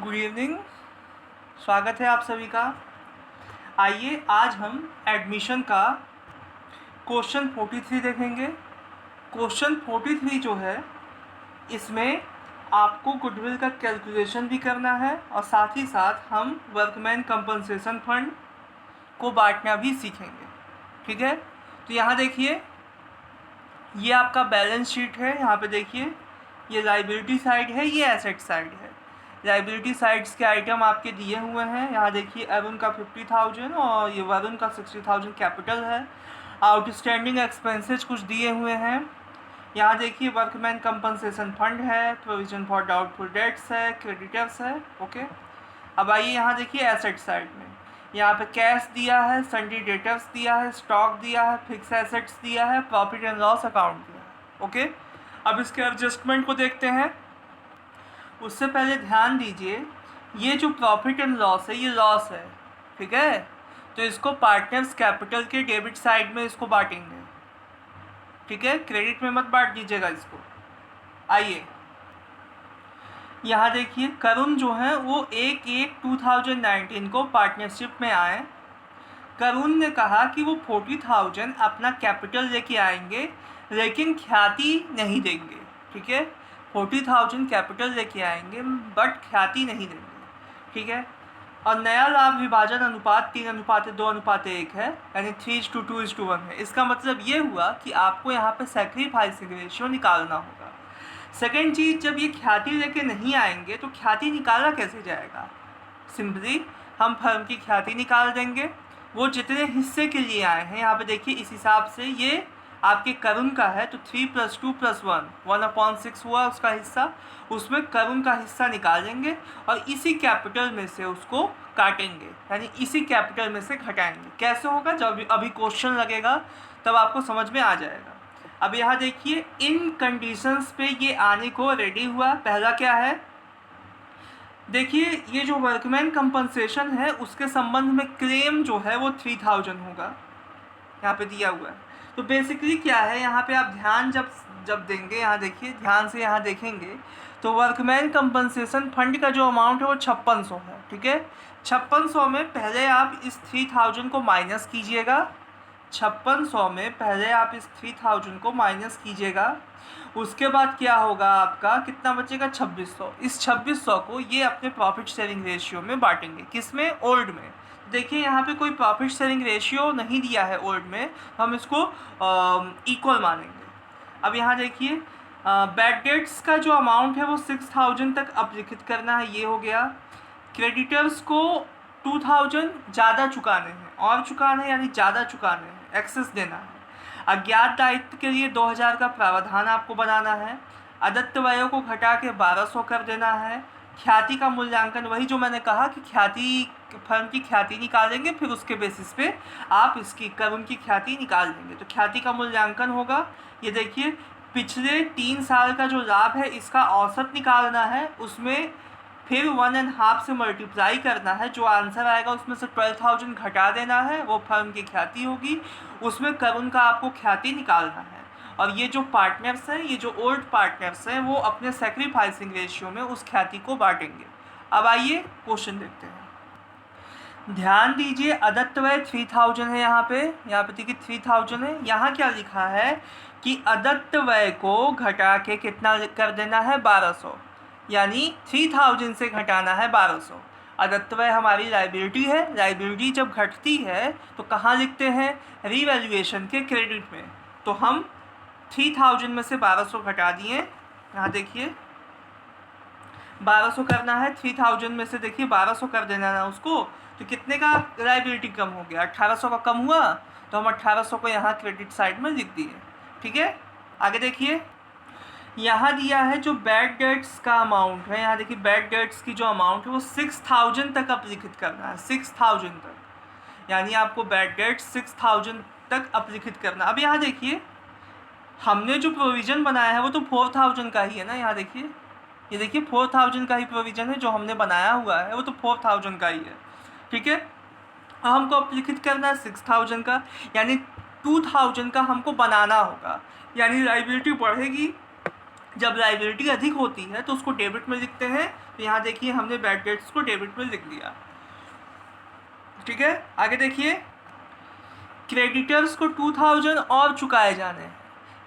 Good evening. स्वागत है आप सभी का। आइए आज हम एडमिशन का क्वेश्चन 43 देखेंगे। क्वेश्चन 43 जो है इसमें आपको गुडविल का कैलकुलेशन भी करना है और साथ ही साथ हम वर्कमैन कंपनसेशन फंड को बांटना भी सीखेंगे। ठीक है, तो यहाँ देखिए ये आपका बैलेंस शीट है। यहाँ पे देखिए ये लाइबिलिटी साइड है, ये एसेट साइड है। लाइबिलिटी साइड्स के आइटम आपके दिए हुए हैं। यहाँ देखिए अरुण का 50,000 और ये वरुण का 60,000 कैपिटल है। आउटस्टैंडिंग एक्सपेंसेस कुछ दिए हुए हैं। यहाँ देखिए वर्कमैन कंपनसेशन फंड है, प्रोविजन फॉर डाउटफुल डेट्स है, क्रेडिटर्स है। ओके, अब आइए यहाँ देखिए एसेट साइड में यहाँ पे कैश दिया है, सन्डी डेटर्स दिया है, स्टॉक दिया है, फिक्स एसेट्स दिया है, प्रॉफिट एंड लॉस अकाउंट दिया है। ओके, अब इसके एडजस्टमेंट को देखते हैं। उससे पहले ध्यान दीजिए ये जो प्रॉफिट एंड लॉस है ये लॉस है। ठीक है, तो इसको पार्टनर्स कैपिटल के डेबिट साइड में इसको बांटेंगे। ठीक है, क्रेडिट में मत बांट दीजिएगा इसको। आइए यहाँ देखिए करुण जो है वो 1/1/2019 को पार्टनरशिप में आए। करुण ने कहा कि वो 40,000 अपना कैपिटल लेके आएंगे लेकिन ख्याति नहीं देंगे। ठीक है, 40,000 कैपिटल लेके आएंगे बट ख्याति नहीं देंगे। ठीक है, और नया लाभ विभाजन अनुपात 3:2:1 है, यानी 3:2:1 है। इसका मतलब ये हुआ कि आपको यहाँ पे सैक्रिफाइसिंग रेशियो निकालना होगा। सेकेंड चीज़, जब ये ख्याति लेके नहीं आएंगे तो ख्याति निकाला कैसे जाएगा? सिंपली हम फर्म की ख्याति निकाल देंगे। वो जितने हिस्से के लिए आए हैं यहाँ पे देखिए इस हिसाब से ये आपके करुण का है तो 3 + 2 + 1 1/6 हुआ उसका हिस्सा। उसमें करुण का हिस्सा निकालेंगे और इसी कैपिटल में से उसको काटेंगे, यानी इसी कैपिटल में से घटाएंगे। कैसे होगा? जब अभी क्वेश्चन लगेगा तब आपको समझ में आ जाएगा। अब यहाँ देखिए इन कंडीशंस पे ये आने को रेडी हुआ। पहला क्या है, देखिए ये जो वर्कमैन कंपनसेशन है उसके संबंध में क्लेम जो है वो 3,000 होगा, यहाँ पे दिया हुआ है। तो बेसिकली क्या है, यहाँ पे आप ध्यान जब देंगे, यहाँ देखिए ध्यान से यहाँ देखेंगे तो वर्कमैन कंपनसेशन फंड का जो अमाउंट है वो 5600 है। ठीक है, 5600 में पहले आप इस 3,000 को माइनस कीजिएगा। 5600 में पहले आप इस 3,000 को माइनस कीजिएगा। उसके बाद क्या होगा, आपका कितना बचेगा? 2600। इस 2600 को ये अपने प्रॉफिट शेयरिंग रेशियो में बांटेंगे। किस में? ओल्ड में। देखिए यहाँ पे कोई प्रॉफिट शेयरिंग रेशियो नहीं दिया है ओल्ड में, हम इसको इक्वल मानेंगे। अब यहाँ देखिए बैड डेट्स का जो अमाउंट है वो 6,000 तक अपलिखित करना है, ये हो गया। क्रेडिटर्स को 2,000 ज़्यादा चुकाने हैं, और चुकाने हैं यानी ज़्यादा चुकाने हैं, एक्सेस देना है। अज्ञात दायित्व के लिए 2,000 का प्रावधान आपको बनाना है। अदत्त व्ययों को घटा के 1,200 कर देना है। ख्याति का मूल्यांकन, वही जो मैंने कहा कि ख्याति फर्म की ख्याति निकालेंगे फिर उसके बेसिस पे आप इसकी करुण की ख्याति निकाल देंगे। तो ख्याति का मूल्यांकन होगा, ये देखिए पिछले 3 साल का जो लाभ है इसका औसत निकालना है, उसमें फिर 1.5 से मल्टीप्लाई करना है। जो आंसर आएगा उसमें से 12,000 घटा देना है, वो फर्म की ख्याति होगी। उसमें करुण का आपको ख्याति निकालना है। और ये जो पार्टनर्स हैं, ये जो ओल्ड पार्टनर्स हैं, वो अपने सैक्रिफाइसिंग रेशियो में उस ख्याति को बांटेंगे। अब आइए क्वेश्चन देखते हैं। ध्यान दीजिए अदत्त व्यय 3,000 है, यहाँ पे देखिए 3,000 है। यहाँ क्या लिखा है कि अदत्त व्यय को घटा के कितना कर देना है? 1,200, यानी 3,000 से घटाना है 1,200। अदत्त व्यय हमारी लाइबिलिटी है। लाइबिलिटी जब घटती है तो कहाँ लिखते हैं? रीवैल्यूएशन के क्रेडिट में। तो हम 3,000 में से 1,200 घटा दिए। यहाँ देखिए 1,200 करना है, 3,000 में से देखिए 1,200 कर देना ना उसको, तो कितने का लाइबिलिटी कम हो गया? 1,800 का कम हुआ। तो हम 1,800 को यहाँ क्रेडिट साइड में लिख दिए। ठीक है, आगे देखिए यहाँ दिया है जो बैड डेट्स का अमाउंट है। यहाँ देखिए बैड डेट्स की जो अमाउंट है वो 6,000 तक अपलिखित करना है, 6,000 तक, यानी आपको बैड डेट्स 6,000 तक अपलिखित करना। अब यहाँ देखिए हमने जो प्रोविज़न बनाया है वो तो 4,000 का ही है ना। यहाँ देखिए ये देखिए 4,000 का ही प्रोविज़न है जो हमने बनाया हुआ है, वो तो 4,000 का ही है। ठीक है, हमको अपलिखित करना है 6,000 का, यानी 2,000 का हमको बनाना होगा। यानी लाइबिलिटी बढ़ेगी। जब लाइबिलिटी अधिक होती है तो उसको डेबिट में लिखते हैं, तो यहाँ देखिए हमने बैड डेट्स को डेबिट में लिख दिया। ठीक है, आगे देखिए, क्रेडिटर्स को 2000 और चुकाए जाने हैं,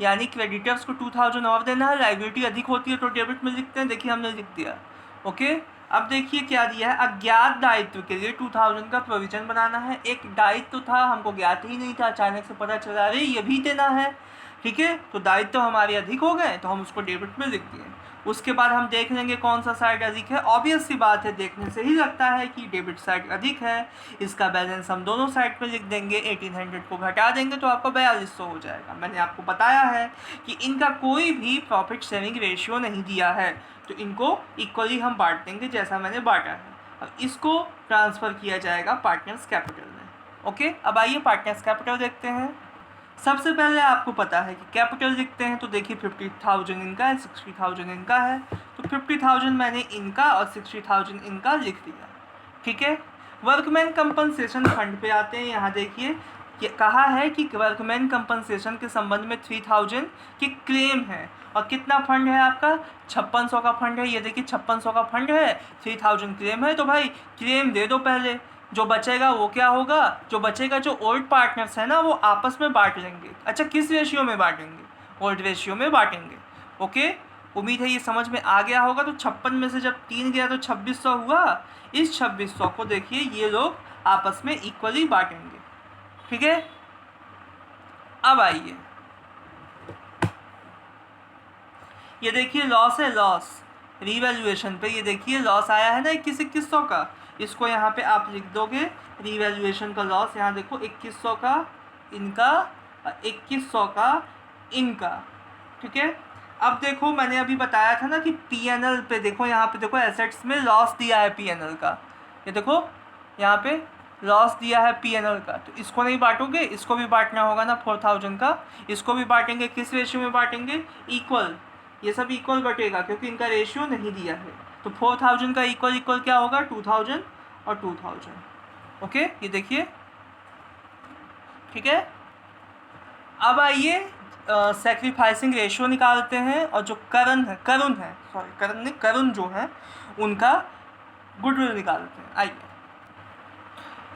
यानी क्रेडिटर्स को 2000 और देना है, लाइबिलिटी अधिक होती है तो डेबिट में लिखते हैं। देखिए हमने लिख दिया। ओके, अब देखिए क्या दिया है, अज्ञात दायित्व के लिए 2000 का प्रोविजन बनाना है। एक दायित्व था, हमको ज्ञात ही नहीं था, अचानक से पता चला अरे ये भी देना है। ठीक है, तो दायित्व हमारे अधिक हो गए तो हम उसको डेबिट में लिख दिए। उसके बाद हम देख लेंगे कौन सा साइड अधिक है। ऑब्वियस सी बात है, देखने से ही लगता है कि डेबिट साइड अधिक है। इसका बैलेंस हम दोनों साइड पे लिख देंगे, 1800 को घटा देंगे तो आपका 4200 हो जाएगा। मैंने आपको बताया है कि इनका कोई भी प्रॉफिट शेयरिंग रेशियो नहीं दिया है, तो इनको इक्वली हम बांट देंगे जैसा मैंने बांटा है। अब इसको ट्रांसफ़र किया जाएगा पार्टनर्स कैपिटल में। ओके, अब आइए पार्टनर्स कैपिटल देखते हैं। सबसे पहले आपको पता है कि कैपिटल लिखते हैं तो देखिए 50,000 इनका है, 60,000 इनका है, तो 50,000 मैंने इनका और 60,000 इनका लिख दिया। ठीक है, वर्कमैन कंपनसेशन फंड पे आते हैं। यहाँ देखिए कहा है कि वर्कमैन कंपनसेशन के संबंध में 3000 की क्लेम है, और कितना फंड है आपका, 5600 का फंड है। ये देखिए 5600 का फंड है, 3000 क्लेम है, तो भाई क्लेम दे दो पहले। जो बचेगा वो क्या होगा, जो बचेगा जो ओल्ड पार्टनर्स है ना वो आपस में बांट लेंगे। अच्छा, किस रेशियो में बांटेंगे, ओल्ड रेशियो में बांटेंगे। ओके, उम्मीद है ये समझ में आ गया होगा। तो 56 में से जब 3 गया तो 2600 हुआ। इस 2600 को देखिए ये लोग आपस में इक्वली बांटेंगे। ठीक है, अब आइए ये देखिए लॉस है, लॉस रीवैल्यूएशन पे। ये देखिए लॉस आया है ना 2100 का, इसको यहाँ पे आप लिख दोगे रीवैल्यूएशन का लॉस। यहाँ देखो 2100 का इनका, 2100 का इनका। ठीक है, अब देखो मैंने अभी बताया था ना कि पीएनएल पे देखो, यहाँ पे देखो एसेट्स में लॉस दिया है पीएनएल का। ये देखो यहाँ पे लॉस दिया है पीएनएल का, तो इसको नहीं बांटोगे, इसको भी बांटना होगा ना 4000 का, इसको भी बांटेंगे। किस रेशियो में बांटेंगे, इक्वल। ये सब इक्वल बटेगा क्योंकि इनका रेशियो नहीं दिया है। तो 4000 का इक्वल इक्वल क्या होगा, 2000 और 2000। ओके, ये देखिए। ठीक है, अब आइए सेक्रीफाइसिंग रेशियो निकालते हैं, और जो करुण जो है उनका गुडविल निकालते हैं। आइए,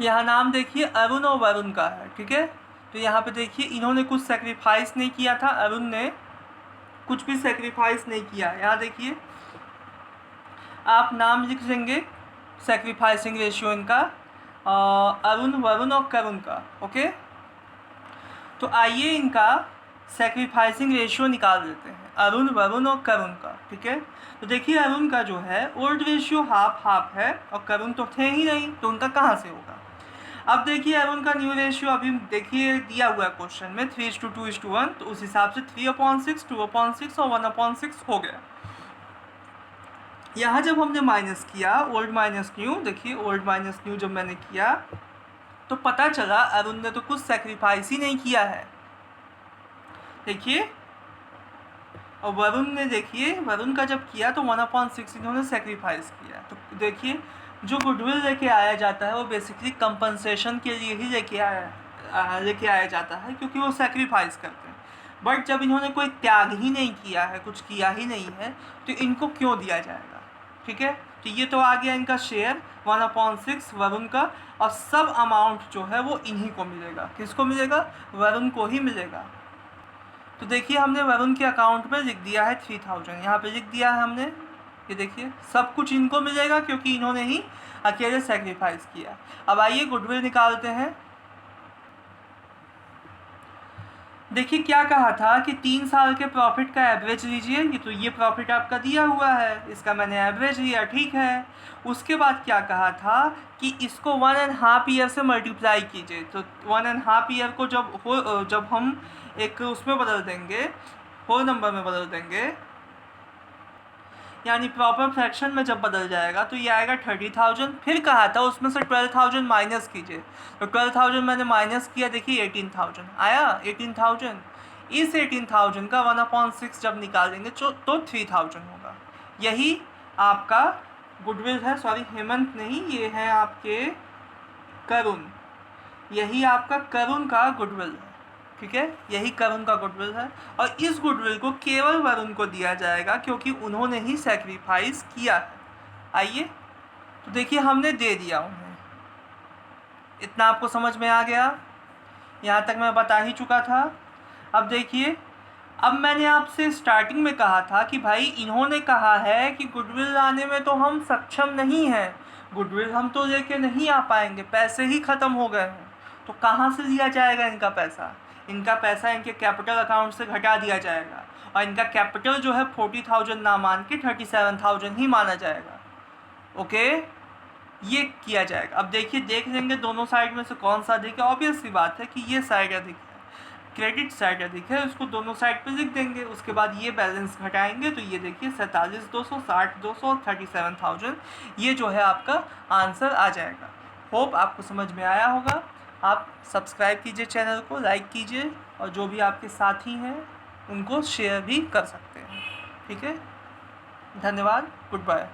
यहाँ नाम देखिए अरुण और वरुण का है। ठीक है, तो यहाँ पे देखिए इन्होंने कुछ सेक्रीफाइस नहीं किया था, अरुण ने कुछ भी सेक्रीफाइस नहीं किया। यहाँ देखिए आप नाम लिख देंगे सेक्रीफाइसिंग रेशियो इनका, अरुण, वरुण और करुण का। ओके, तो आइए इनका सेक्रीफाइसिंग रेशियो निकाल देते हैं, अरुण, वरुण और करुण का। ठीक है, तो देखिए अरुण का जो है ओल्ड रेशियो हाफ हाफ है, और करुण तो थे ही नहीं, तो उनका कहाँ से होगा। अब देखिए अरुण का न्यू रेशियो अभी देखिए दिया हुआ है क्वेश्चन में 3:2:1, तो उस हिसाब से 3/6, 2/6 और 1/6 हो गया। यहाँ जब हमने माइनस किया ओल्ड माइनस न्यू, देखिए ओल्ड माइनस न्यू जब मैंने किया तो पता चला अरुण ने तो कुछ सेक्रीफाइस ही नहीं किया है। देखिए, और वरुण ने, देखिए वरुण का जब किया तो 1/6 इन्होंने सेक्रीफाइस किया। तो देखिए जो गुडविल लेके आया जाता है वो बेसिकली कंपनसेशन के लिए ही लेके आया जाता है, क्योंकि वो सेक्रीफाइस करते हैं। बट जब इन्होंने कोई त्याग ही नहीं किया है, कुछ किया ही नहीं है, तो इनको क्यों दिया जाएगा। ठीक है, तो ये तो आ गया इनका शेयर 1/6 वरुण का, और सब अमाउंट जो है वो इन्हीं को मिलेगा। किसको मिलेगा, वरुण को ही मिलेगा। तो देखिए हमने वरुण के अकाउंट में लिख दिया है 3000, यहाँ पे लिख दिया है हमने। ये देखिए सब कुछ इनको मिलेगा क्योंकि इन्होंने ही अकेले सेक्रीफाइस किया। अब आइए गुडविल निकालते हैं। देखिए क्या कहा था कि 3 साल के प्रॉफिट का एवरेज लीजिए। ये तो ये प्रॉफिट आपका दिया हुआ है, इसका मैंने एवरेज लिया, ठीक है। उसके बाद क्या कहा था कि इसको 1.5 ईयर से मल्टीप्लाई कीजिए। तो 1.5 ईयर को जब हम एक उसमें बदल देंगे, होल नंबर में बदल देंगे, यानी प्रॉपर फ्रैक्शन में जब बदल जाएगा तो ये आएगा 30,000। फिर कहा था उसमें से 12,000 माइनस कीजिए, तो 12,000 मैंने माइनस किया, देखिए 18,000 आया। 18,000, इस 18,000 का 1/6 जब निकालेंगे तो 3,000 होगा। यही आपका गुडविल है। सॉरी, हेमंत नहीं, ये है आपके करुण। यही आपका करुण का गुडविल है। ठीक है, यही करुण का गुडविल है, और इस गुडविल को केवल वरुण को दिया जाएगा क्योंकि उन्होंने ही सेक्रीफाइस किया है। आइए, तो देखिए हमने दे दिया उन्हें। इतना आपको समझ में आ गया? यहाँ तक मैं बता ही चुका था। अब देखिए, अब मैंने आपसे स्टार्टिंग में कहा था कि भाई इन्होंने कहा है कि गुडविल लाने में तो हम सक्षम नहीं हैं, गुडविल हम तो लेके नहीं आ पाएंगे, पैसे ही ख़त्म हो गए हैं। तो कहाँ से लिया जाएगा इनका पैसा? इनका पैसा इनके कैपिटल अकाउंट से घटा दिया जाएगा, और इनका कैपिटल जो है 40,000 ना मान के 37,000 ही माना जाएगा। ओके, ये किया जाएगा। अब देखिए, देख लेंगे दोनों साइड में से कौन सा अधिक है। ऑब्वियस सी बात है कि ये साइड अधिक है, क्रेडिट साइड अधिक है, उसको दोनों साइड पे लिख देंगे। उसके बाद ये बैलेंस घटाएंगे तो ये देखिए 47,200, 60,200 और 37,000, ये जो है आपका आंसर आ जाएगा। होप आपको समझ में आया होगा। आप सब्सक्राइब कीजिए चैनल को, लाइक कीजिए, और जो भी आपके साथी हैं उनको शेयर भी कर सकते हैं। ठीक है, धन्यवाद, गुड बाय।